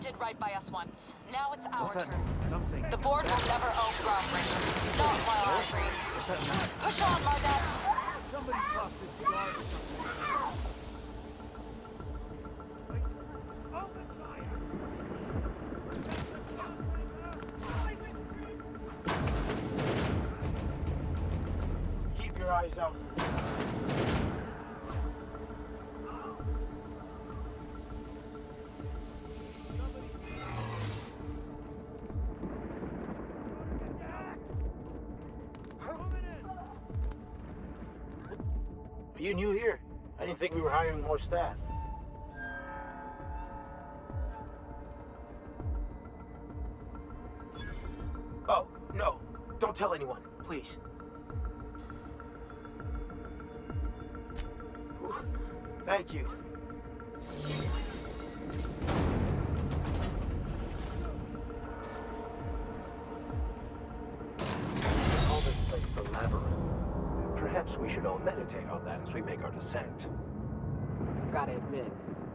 did right by us once. Now it's our What's that? turn. Something. The board will never own property. Not while I reign. What's that mean? Push on, Mardet. Somebody tossed this garbage. Open fire! Keep your eyes out. Are you new here? I didn't think we were hiring more staff. Oh, no. Don't tell anyone, please. Whew. Thank you. Call this place the Labyrinth. Perhaps we should all meditate on that as we make our descent. Gotta admit,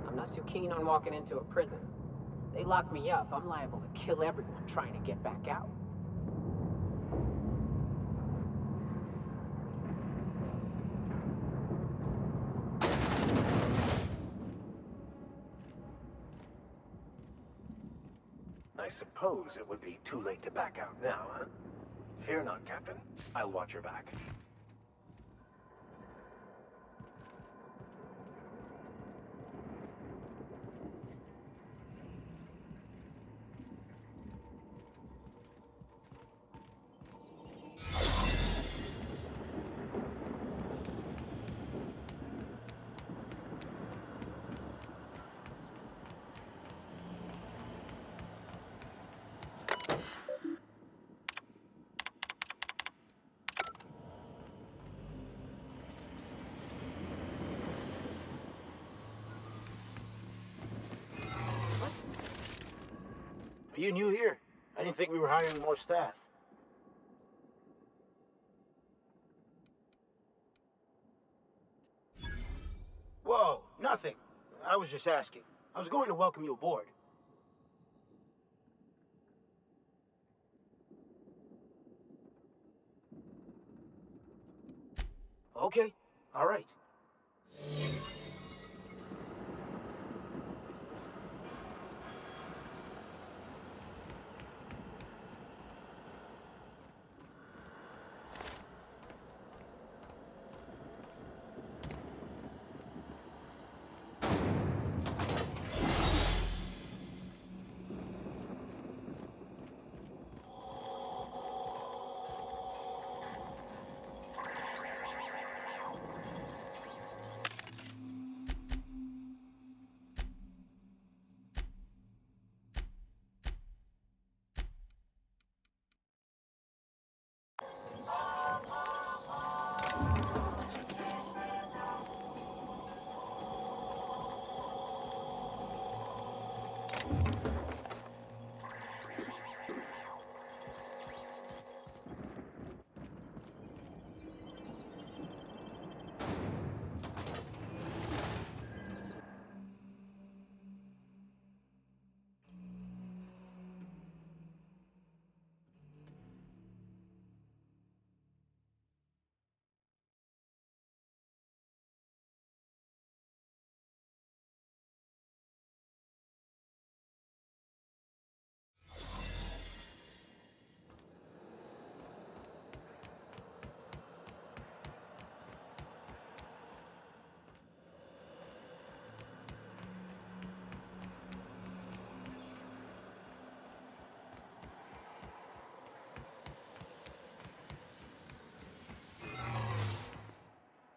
I'm not too keen on walking into a prison. They lock me up, I'm liable to kill everyone trying to get back out. I suppose it would be too late to back out now, huh? Fear not, Captain. I'll watch your back. Are you new here? I didn't think we were hiring more staff. Whoa, nothing. I was just asking. I was going to welcome you aboard. Okay, all right.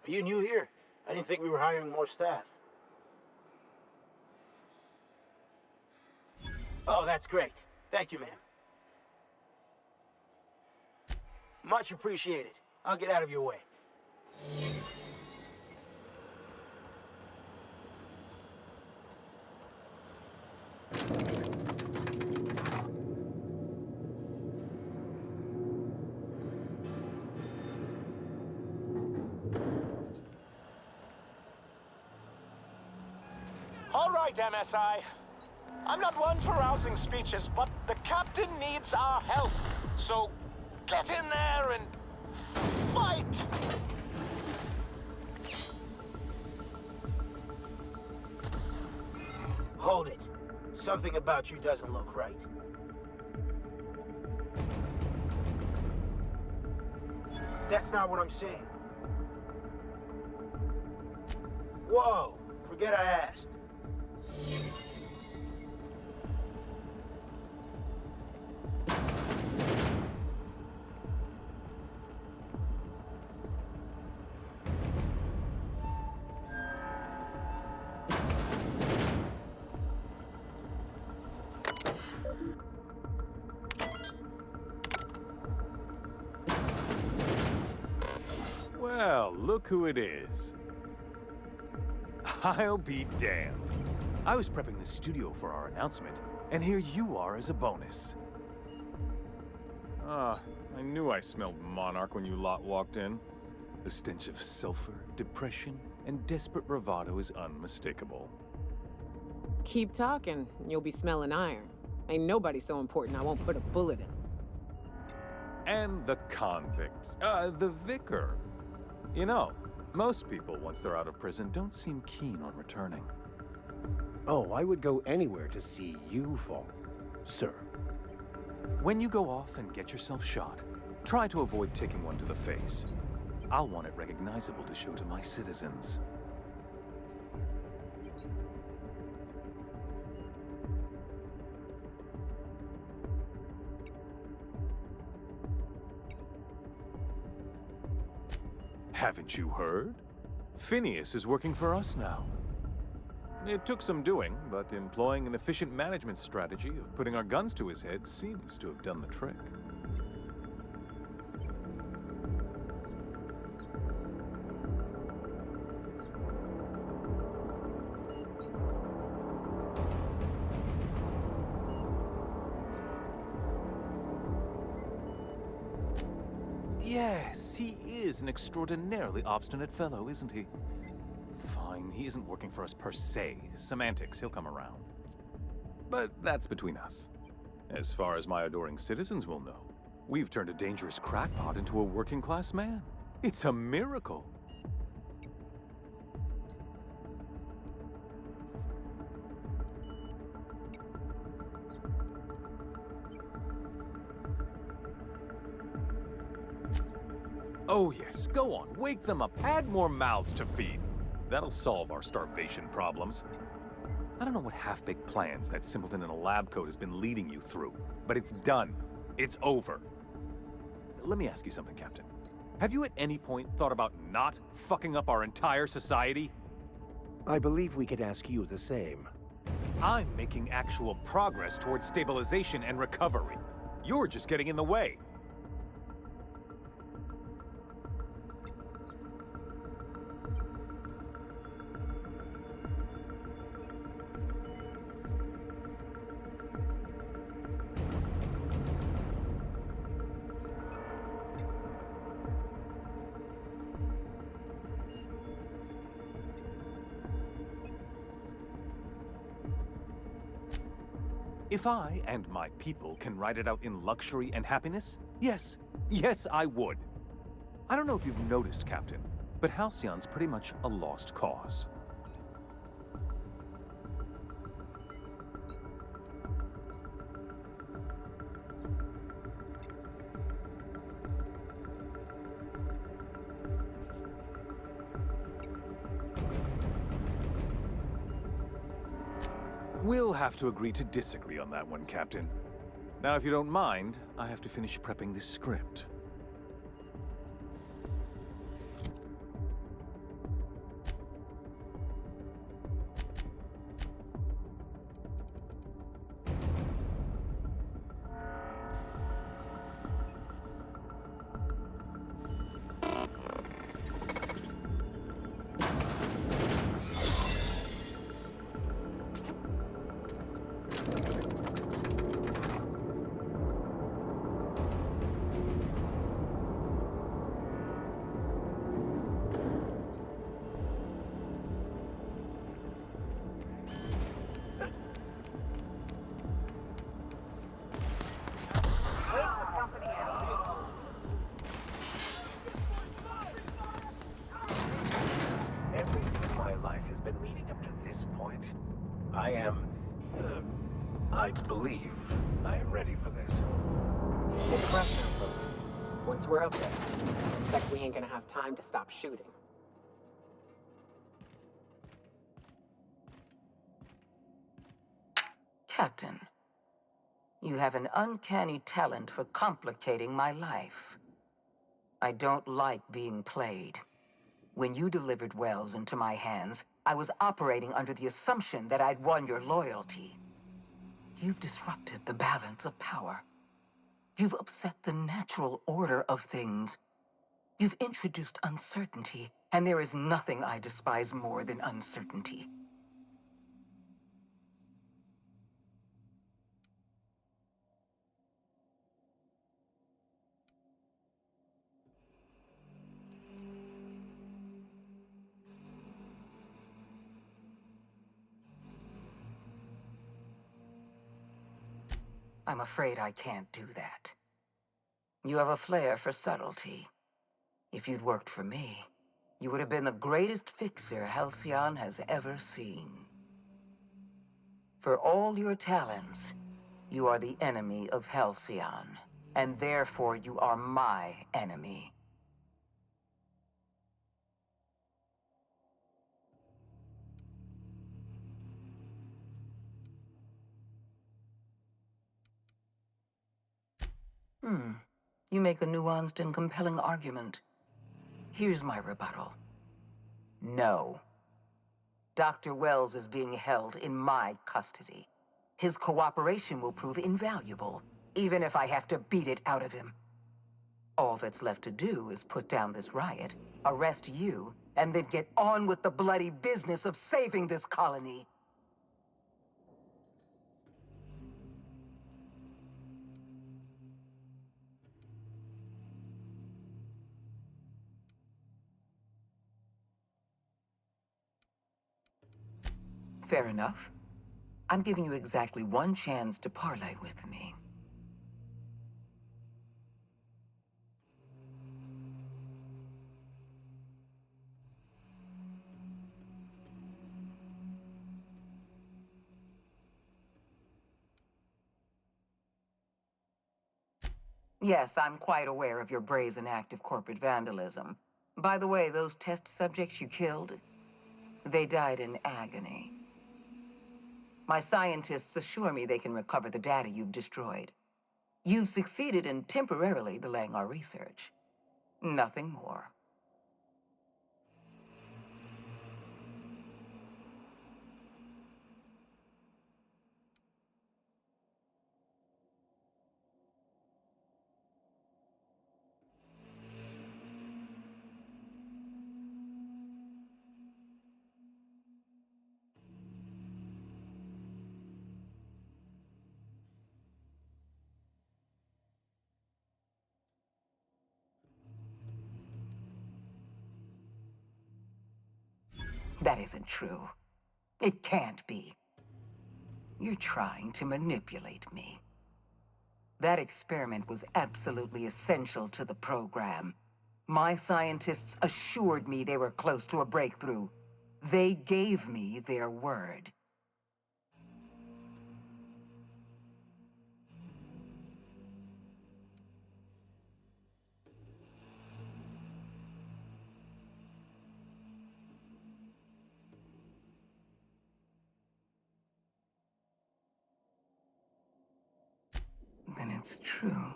Are you new here? I didn't think we were hiring more staff. Oh, that's great. Thank you, ma'am. Much appreciated. I'll get out of your way. All right, MSI. I'm not one for rousing speeches, but the captain needs our help. So, get in there and fight! Hold it. Something about you doesn't look right. That's not what I'm saying. Whoa! Forget I asked. Well, look who it is. I'll be damned. I was prepping the studio for our announcement, and here you are as a bonus. Ah, I knew I smelled Monarch when you lot walked in. The stench of sulfur, depression, and desperate bravado is unmistakable. Keep talking, and you'll be smelling iron. Ain't nobody so important I won't put a bullet in him. And the convict. The vicar. You know, most people, once they're out of prison, don't seem keen on returning. Oh, I would go anywhere to see you fall, sir. When you go off and get yourself shot, try to avoid taking one to the face. I'll want it recognizable to show to my citizens. Haven't you heard? Phineas is working for us now. It took some doing, but employing an efficient management strategy of putting our guns to his head seems to have done the trick. Yes, he is an extraordinarily obstinate fellow, isn't he? Fine, he isn't working for us per se. Semantics, he'll come around. But that's between us. As far as my adoring citizens will know, we've turned a dangerous crackpot into a working-class man. It's a miracle. Oh yes, go on, wake them up, add more mouths to feed. That'll solve our starvation problems. I don't know what half-baked plans that simpleton in a lab coat has been leading you through, but it's done. It's over. Let me ask you something, Captain. Have you at any point thought about not fucking up our entire society? I believe we could ask you the same. I'm making actual progress towards stabilization and recovery. You're just getting in the way. If I and my people can ride it out in luxury and happiness, yes, I would. I don't know if you've noticed, Captain, but Halcyon's pretty much a lost cause. We'll have to agree to disagree on that one, Captain. Now, if you don't mind, I have to finish prepping this script. been leading up to this point. I believe I am ready for this. Get fresh now, folks. Once we're up there, I suspect we ain't gonna have time to stop shooting. Captain, you have an uncanny talent for complicating my life. I don't like being played. When you delivered Wells into my hands, I was operating under the assumption that I'd won your loyalty. You've disrupted the balance of power. You've upset the natural order of things. You've introduced uncertainty, and there is nothing I despise more than uncertainty. I'm afraid I can't do that. You have a flair for subtlety. If you'd worked for me, you would have been the greatest fixer Halcyon has ever seen. For all your talents, you are the enemy of Halcyon, and therefore you are my enemy. You make a nuanced and compelling argument. Here's my rebuttal. No. Dr. Wells is being held in my custody. His cooperation will prove invaluable, even if I have to beat it out of him. All that's left to do is put down this riot, arrest you, and then get on with the bloody business of saving this colony. Fair enough. I'm giving you exactly one chance to parley with me. Yes, I'm quite aware of your brazen act of corporate vandalism. By the way, those test subjects you killed, they died in agony. My scientists assure me they can recover the data you've destroyed. You've succeeded in temporarily delaying our research. Nothing more. That isn't true. It can't be. You're trying to manipulate me. That experiment was absolutely essential to the program. My scientists assured me they were close to a breakthrough. They gave me their word. Then it's true.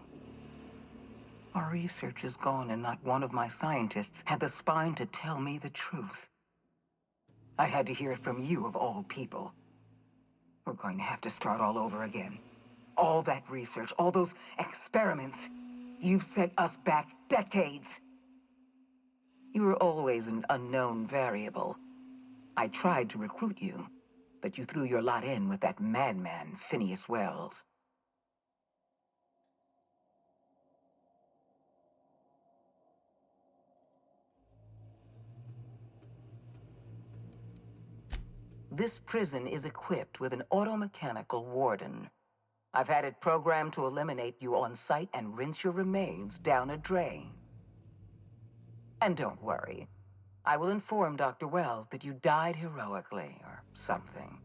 Our research is gone and not one of my scientists had the spine to tell me the truth. I had to hear it from you of all people. We're going to have to start all over again. All that research, all those experiments, you've set us back decades. You were always an unknown variable. I tried to recruit you, but you threw your lot in with that madman, Phineas Wells. This prison is equipped with an automechanical warden. I've had it programmed to eliminate you on sight and rinse your remains down a drain. And don't worry, I will inform Dr. Wells that you died heroically, or something.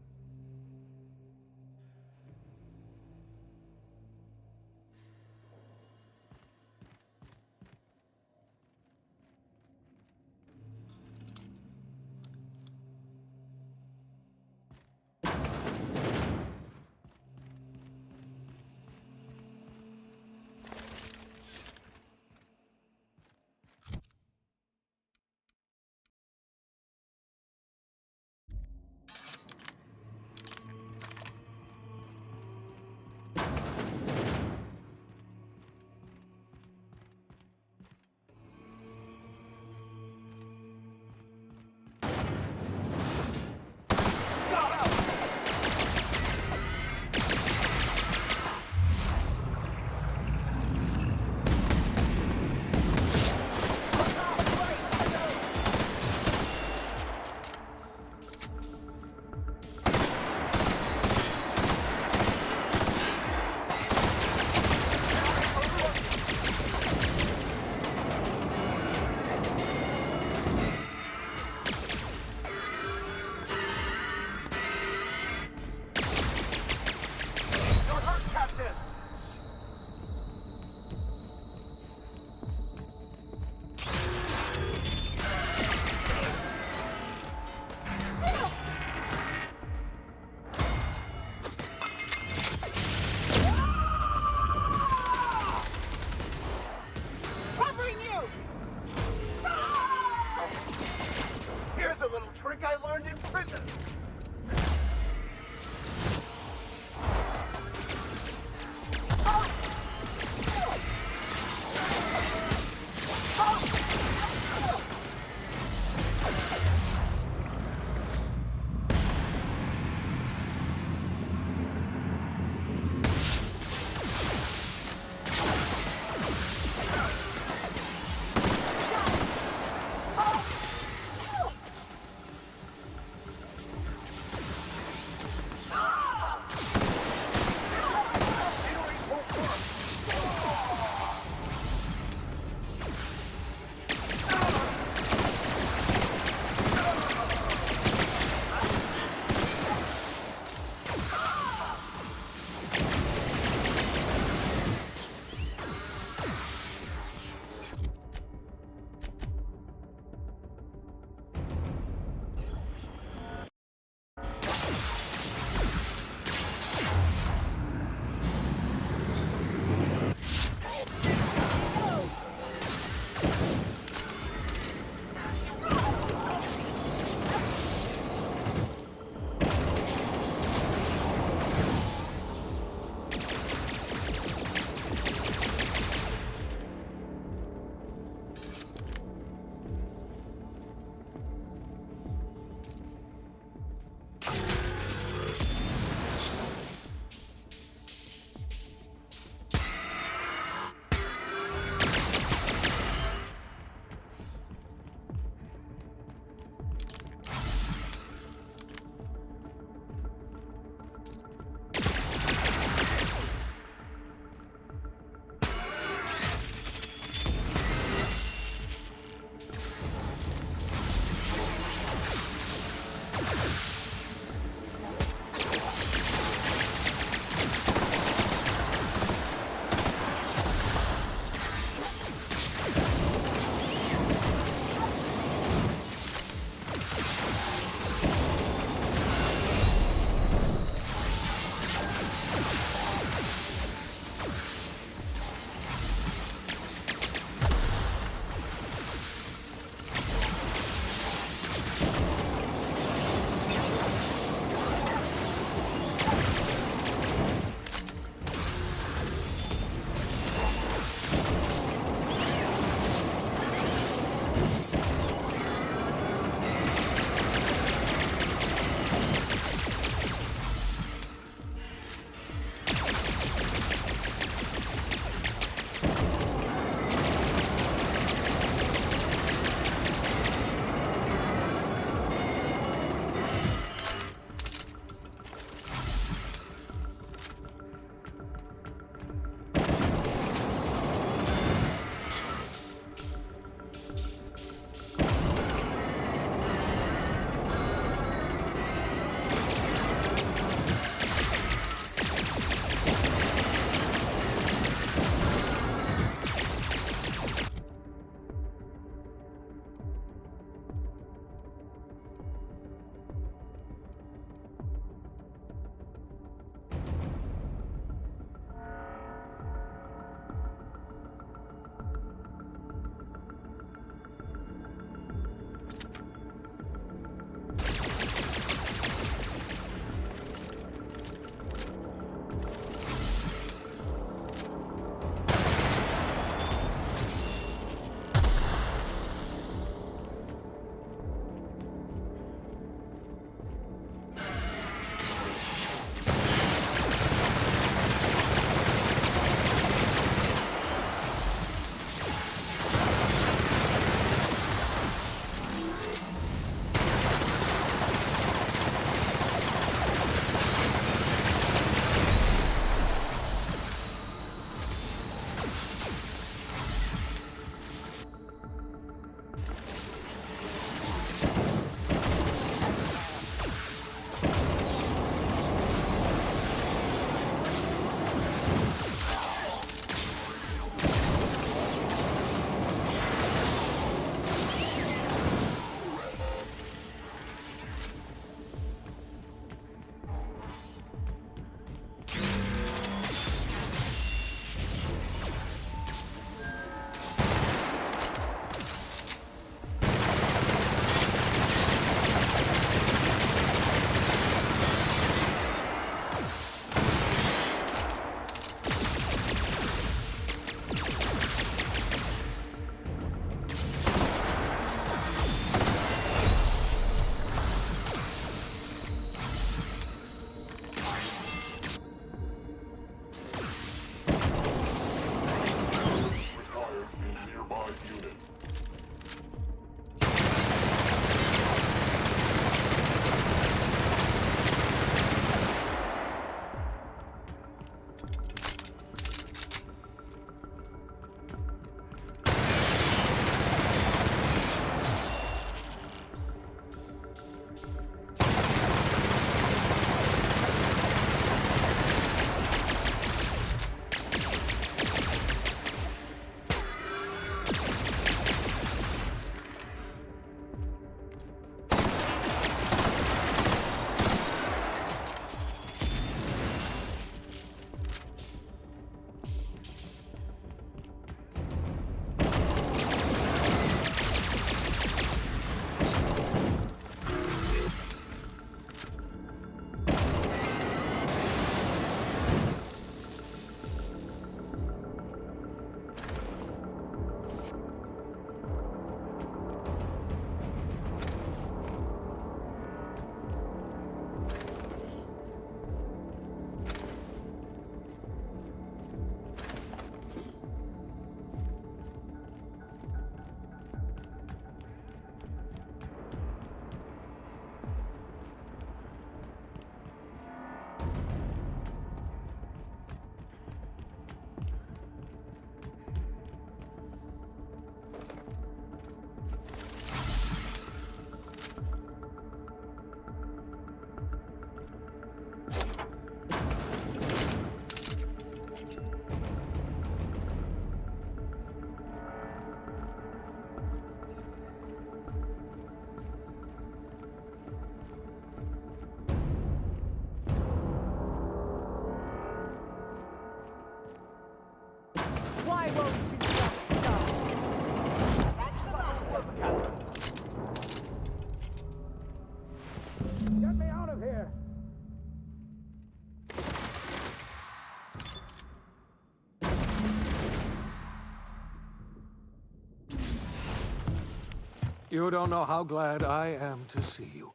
You don't know how glad I am to see you.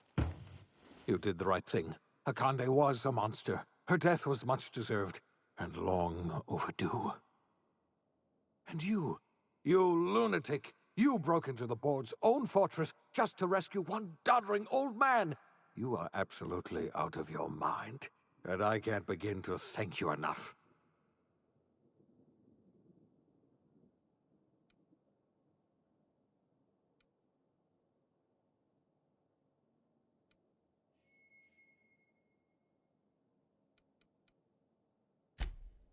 You did the right thing. Akande was a monster. Her death was much deserved, and long overdue. And you lunatic, you broke into the board's own fortress just to rescue one doddering old man. You are absolutely out of your mind, and I can't begin to thank you enough.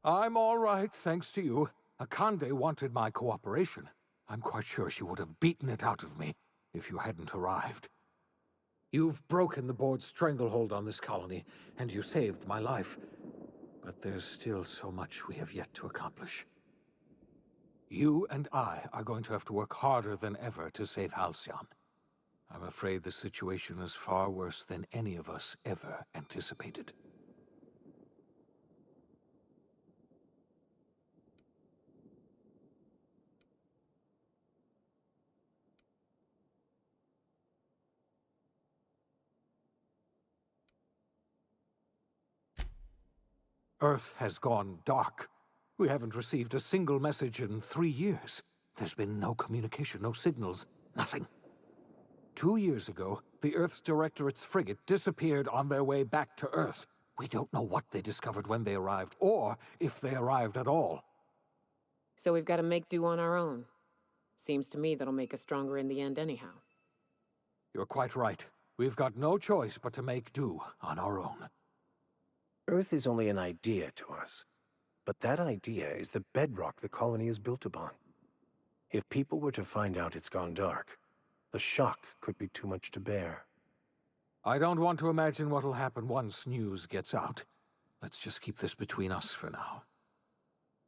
I'm all right, thanks to you. Akande wanted my cooperation. I'm quite sure she would have beaten it out of me if you hadn't arrived. You've broken the board's stranglehold on this colony, and you saved my life. But there's still so much we have yet to accomplish. You and I are going to have to work harder than ever to save Halcyon. I'm afraid the situation is far worse than any of us ever anticipated. Earth has gone dark. We haven't received a single message in 3 years. There's been no communication, no signals, nothing. 2 years ago, the Earth's Directorate's frigate disappeared on their way back to Earth. We don't know what they discovered when they arrived, or if they arrived at all. So we've got to make do on our own. Seems to me that'll make us stronger in the end anyhow. You're quite right. We've got no choice but to make do on our own. Earth is only an idea to us, but that idea is the bedrock the colony is built upon. If people were to find out it's gone dark, the shock could be too much to bear. I don't want to imagine what'll happen once news gets out. Let's just keep this between us for now.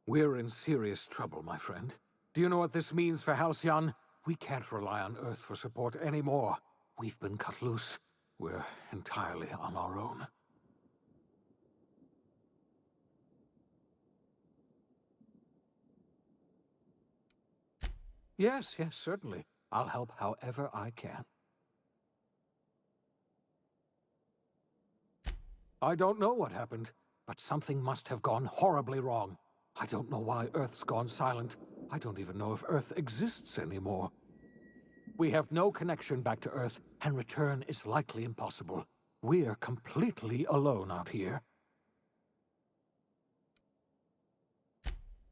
We're in serious trouble, my friend. Do you know what this means for Halcyon? We can't rely on Earth for support anymore. We've been cut loose. We're entirely on our own. Yes, certainly. I'll help however I can. I don't know what happened, but something must have gone horribly wrong. I don't know why Earth's gone silent. I don't even know if Earth exists anymore. We have no connection back to Earth, and return is likely impossible. We're completely alone out here.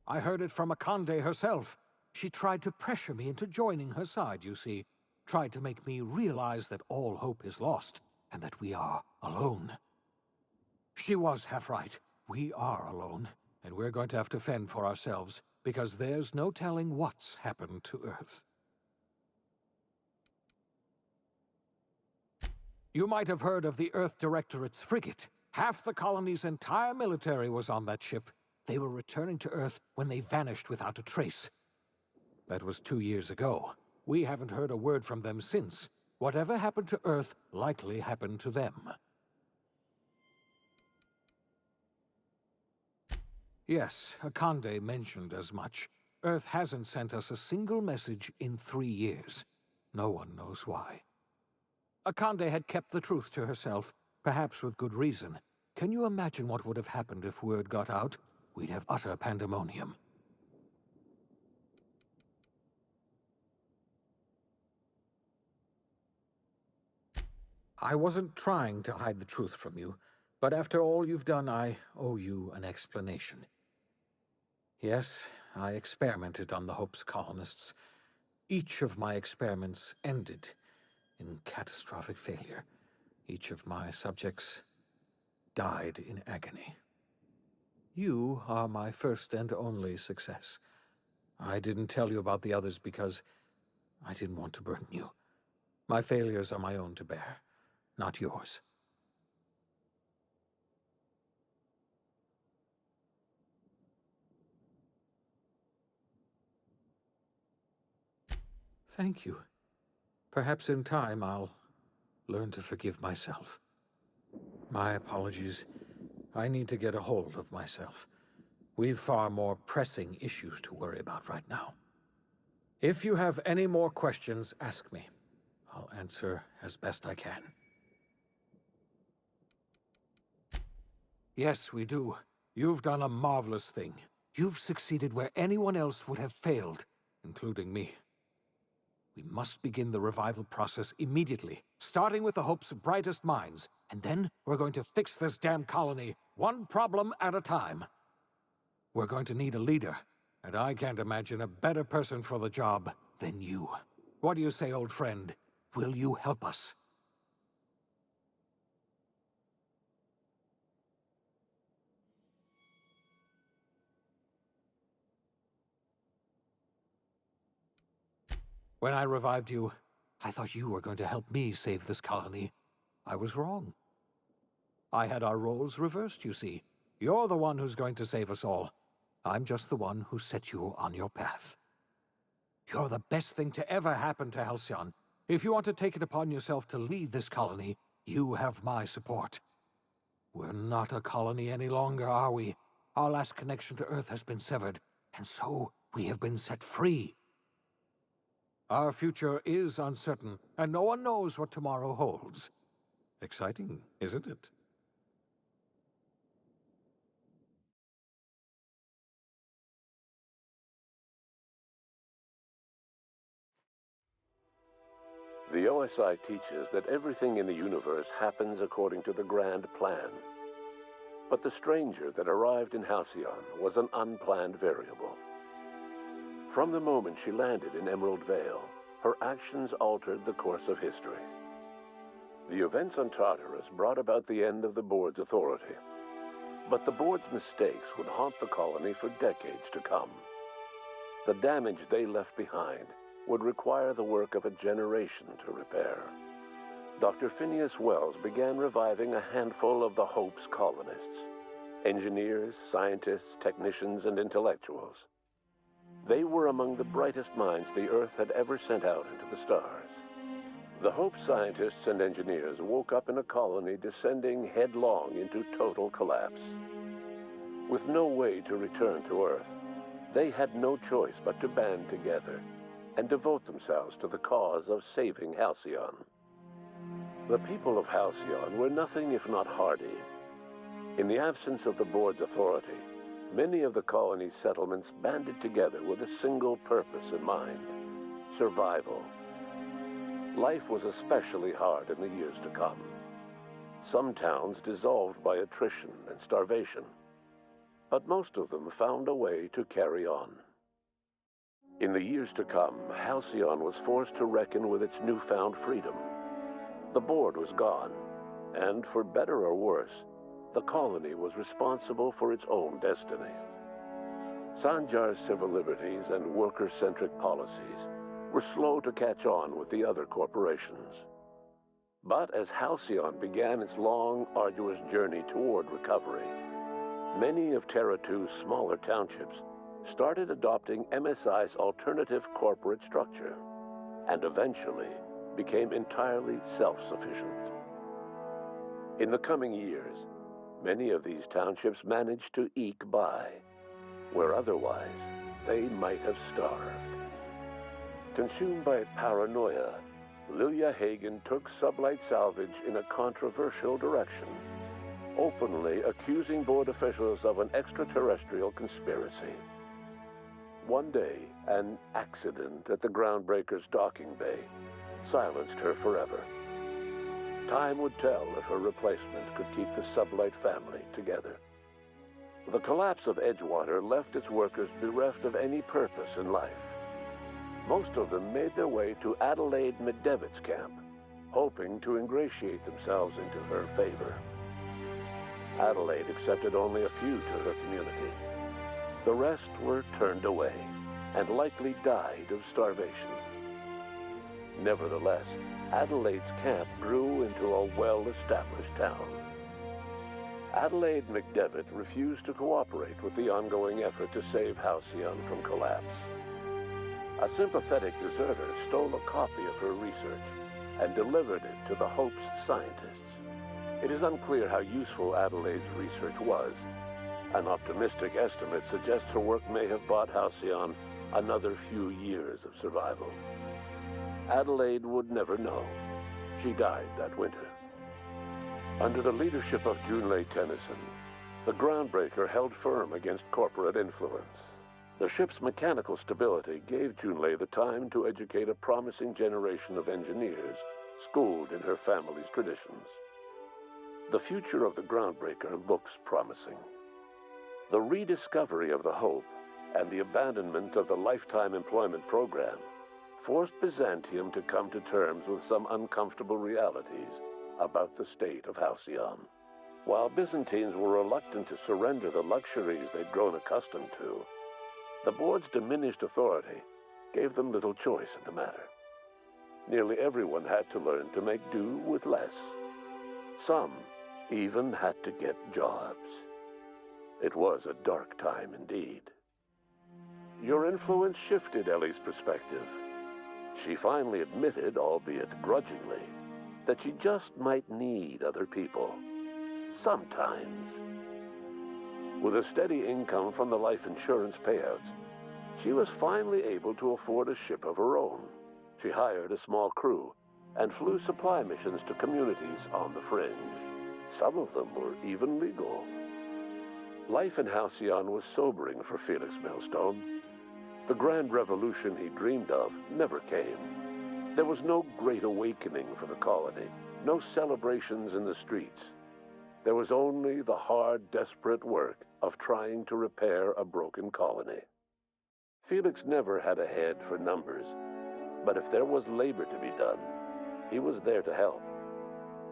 I heard it from Akande herself. She tried to pressure me into joining her side, you see. Tried to make me realize that all hope is lost, and that we are alone. She was half right. We are alone, and we're going to have to fend for ourselves, because there's no telling what's happened to Earth. You might have heard of the Earth Directorate's frigate. Half the colony's entire military was on that ship. They were returning to Earth when they vanished without a trace. That was 2 years ago. We haven't heard a word from them since. Whatever happened to Earth likely happened to them. Yes, Akande mentioned as much. Earth hasn't sent us a single message in 3 years. No one knows why. Akande had kept the truth to herself, perhaps with good reason. Can you imagine what would have happened if word got out? We'd have utter pandemonium. I wasn't trying to hide the truth from you, but after all you've done, I owe you an explanation. Yes, I experimented on the Hope's colonists. Each of my experiments ended in catastrophic failure. Each of my subjects died in agony. You are my first and only success. I didn't tell you about the others because I didn't want to burden you. My failures are my own to bear, not yours. Thank you. Perhaps in time I'll learn to forgive myself. My apologies. I need to get a hold of myself. We've far more pressing issues to worry about right now. If you have any more questions, ask me. answer as best I can. Yes, we do. You've done a marvelous thing. You've succeeded where anyone else would have failed, including me. We must begin the revival process immediately, starting with the Hope's brightest minds, and then we're going to fix this damn colony, one problem at a time. We're going to need a leader, and I can't imagine a better person for the job than you. What do you say, old friend? Will you help us? When I revived you, I thought you were going to help me save this colony. I was wrong. I had our roles reversed, you see. You're the one who's going to save us all. I'm just the one who set you on your path. You're the best thing to ever happen to Halcyon. If you want to take it upon yourself to lead this colony, you have my support. We're not a colony any longer, are we? Our last connection to Earth has been severed, and so we have been set free. Our future is uncertain, and no one knows what tomorrow holds. Exciting, isn't it? The OSI teaches that everything in the universe happens according to the grand plan. But the stranger that arrived in Halcyon was an unplanned variable. From the moment she landed in Emerald Vale, her actions altered the course of history. The events on Tartarus brought about the end of the board's authority. But the board's mistakes would haunt the colony for decades to come. The damage they left behind would require the work of a generation to repair. Dr. Phineas Wells began reviving a handful of the Hope's colonists. Engineers, scientists, technicians, and intellectuals. They were among the brightest minds the Earth had ever sent out into the stars. The Hope scientists and engineers woke up in a colony descending headlong into total collapse. With no way to return to Earth, they had no choice but to band together and devote themselves to the cause of saving Halcyon. The people of Halcyon were nothing if not hardy. In the absence of the board's authority, many of the colony's settlements banded together with a single purpose in mind: survival. Life was especially hard in the years to come. Some towns dissolved by attrition and starvation, but most of them found a way to carry on. In the years to come, Halcyon was forced to reckon with its newfound freedom. The board was gone, and for better or worse, the colony was responsible for its own destiny. Sanjar's civil liberties and worker-centric policies were slow to catch on with the other corporations. But as Halcyon began its long, arduous journey toward recovery, many of Terra 2's smaller townships started adopting MSI's alternative corporate structure, and eventually became entirely self-sufficient. In the coming years, many of these townships managed to eke by, where otherwise they might have starved. Consumed by paranoia, Lilia Hagen took Sublight Salvage in a controversial direction, openly accusing board officials of an extraterrestrial conspiracy. One day, an accident at the Groundbreaker's docking bay silenced her forever. Time would tell if her replacement could keep the Sublight family together. The collapse of Edgewater left its workers bereft of any purpose in life. Most of them made their way to Adelaide Medevit's camp, hoping to ingratiate themselves into her favor. Adelaide accepted only a few to her community. The rest were turned away and likely died of starvation. Nevertheless, Adelaide's camp grew into a well-established town. Adelaide McDevitt refused to cooperate with the ongoing effort to save Halcyon from collapse. A sympathetic deserter stole a copy of her research and delivered it to the Hope's scientists. It is unclear how useful Adelaide's research was. An optimistic estimate suggests her work may have bought Halcyon another few years of survival. Adelaide would never know. She died that winter. Under the leadership of Junlei Tennyson, the Groundbreaker held firm against corporate influence. The ship's mechanical stability gave Junlei the time to educate a promising generation of engineers schooled in her family's traditions. The future of the Groundbreaker looks promising. The rediscovery of the Hope and the abandonment of the lifetime employment program forced Byzantium to come to terms with some uncomfortable realities about the state of Halcyon. While Byzantines were reluctant to surrender the luxuries they'd grown accustomed to, the board's diminished authority gave them little choice in the matter. Nearly everyone had to learn to make do with less. Some even had to get jobs. It was a dark time indeed. Your influence shifted Ellie's perspective. She finally admitted, albeit grudgingly, that she just might need other people. Sometimes. With a steady income from the life insurance payouts, she was finally able to afford a ship of her own. She hired a small crew and flew supply missions to communities on the fringe. Some of them were even legal. Life in Halcyon was sobering for Felix Millstone. The grand revolution he dreamed of never came. There was no great awakening for the colony, no celebrations in the streets. There was only the hard, desperate work of trying to repair a broken colony. Felix never had a head for numbers, but if there was labor to be done, he was there to help.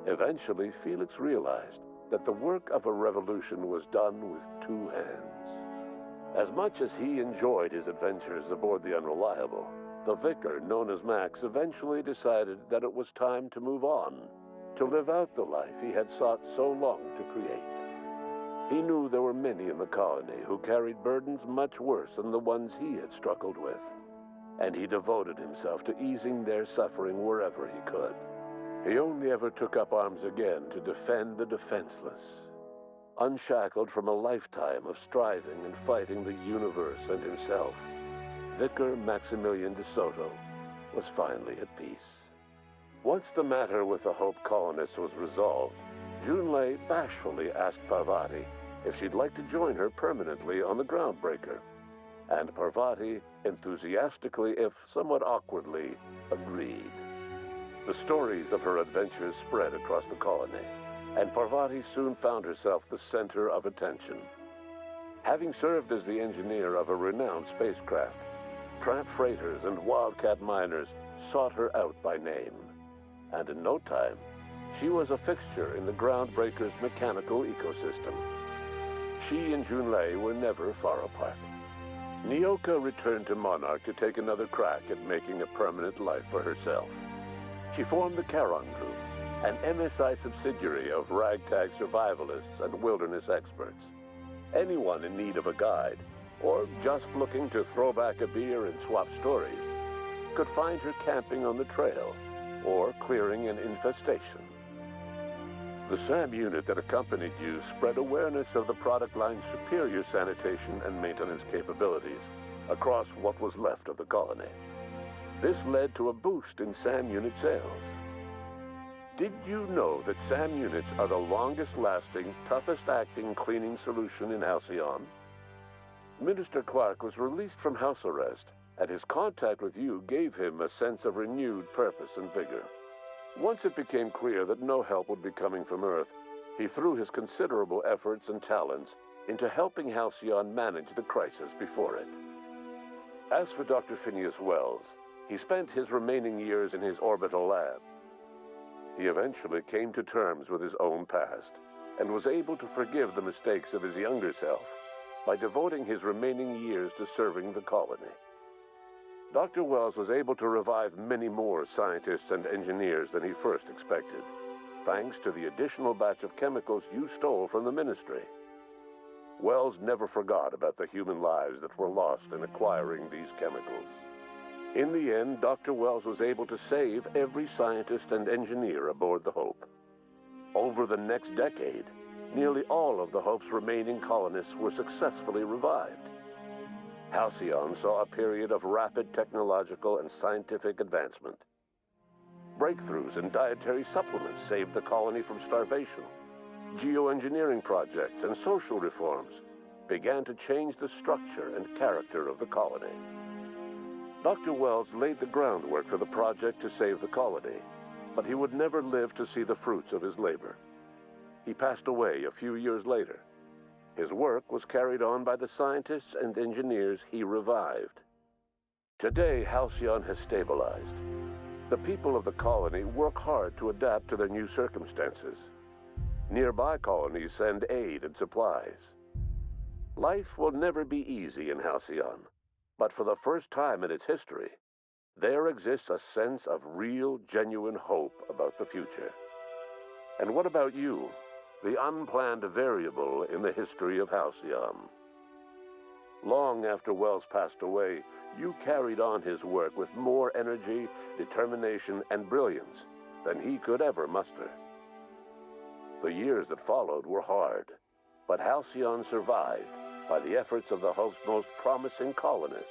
Eventually, Felix realized that the work of a revolution was done with two hands. As much as he enjoyed his adventures aboard the Unreliable, the vicar, known as Max, eventually decided that it was time to move on, to live out the life he had sought so long to create. He knew there were many in the colony who carried burdens much worse than the ones he had struggled with, and he devoted himself to easing their suffering wherever he could. He only ever took up arms again to defend the defenseless. Unshackled from a lifetime of striving and fighting the universe and himself, Vicar Maximilian de Soto was finally at peace. Once the matter with the Hope colonists was resolved, Junlei bashfully asked Parvati if she'd like to join her permanently on the Groundbreaker, and Parvati enthusiastically, if somewhat awkwardly, agreed. The stories of her adventures spread across the colony, and Parvati soon found herself the center of attention. Having served as the engineer of a renowned spacecraft, tramp freighters and wildcat miners sought her out by name, and in no time, she was a fixture in the Groundbreaker's mechanical ecosystem. She and Junlei were never far apart. Nyoka returned to Monarch to take another crack at making a permanent life for herself. She formed the Charon Group, an MSI subsidiary of ragtag survivalists and wilderness experts. Anyone in need of a guide, or just looking to throw back a beer and swap stories, could find her camping on the trail, or clearing an infestation. The SAM unit that accompanied you spread awareness of the product line's superior sanitation and maintenance capabilities across what was left of the colony. This led to a boost in SAM unit sales. Did you know that SAM units are the longest-lasting, toughest-acting cleaning solution in Halcyon? Minister Clark was released from house arrest, and his contact with you gave him a sense of renewed purpose and vigor. Once it became clear that no help would be coming from Earth, he threw his considerable efforts and talents into helping Halcyon manage the crisis before it. As for Dr. Phineas Wells, he spent his remaining years in his orbital lab. He eventually came to terms with his own past and was able to forgive the mistakes of his younger self by devoting his remaining years to serving the colony. Dr. Wells was able to revive many more scientists and engineers than he first expected, thanks to the additional batch of chemicals you stole from the Ministry. Wells never forgot about the human lives that were lost in acquiring these chemicals. In the end, Dr. Wells was able to save every scientist and engineer aboard the Hope. Over the next decade, nearly all of the Hope's remaining colonists were successfully revived. Halcyon saw a period of rapid technological and scientific advancement. Breakthroughs in dietary supplements saved the colony from starvation. Geoengineering projects and social reforms began to change the structure and character of the colony. Dr. Wells laid the groundwork for the project to save the colony, but he would never live to see the fruits of his labor. He passed away a few years later. His work was carried on by the scientists and engineers he revived. Today, Halcyon has stabilized. The people of the colony work hard to adapt to their new circumstances. Nearby colonies send aid and supplies. Life will never be easy in Halcyon, but for the first time in its history, there exists a sense of real, genuine hope about the future. And what about you, the unplanned variable in the history of Halcyon? Long after Wells passed away, you carried on his work with more energy, determination, and brilliance than he could ever muster. The years that followed were hard, but Halcyon survived by the efforts of the Hulk's most promising colonists,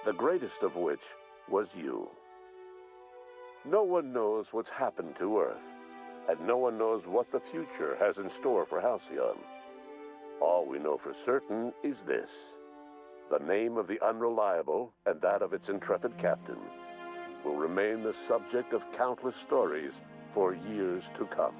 the greatest of which was you. No one knows what's happened to Earth, and no one knows what the future has in store for Halcyon. All we know for certain is this: the name of the Unreliable and that of its intrepid captain will remain the subject of countless stories for years to come.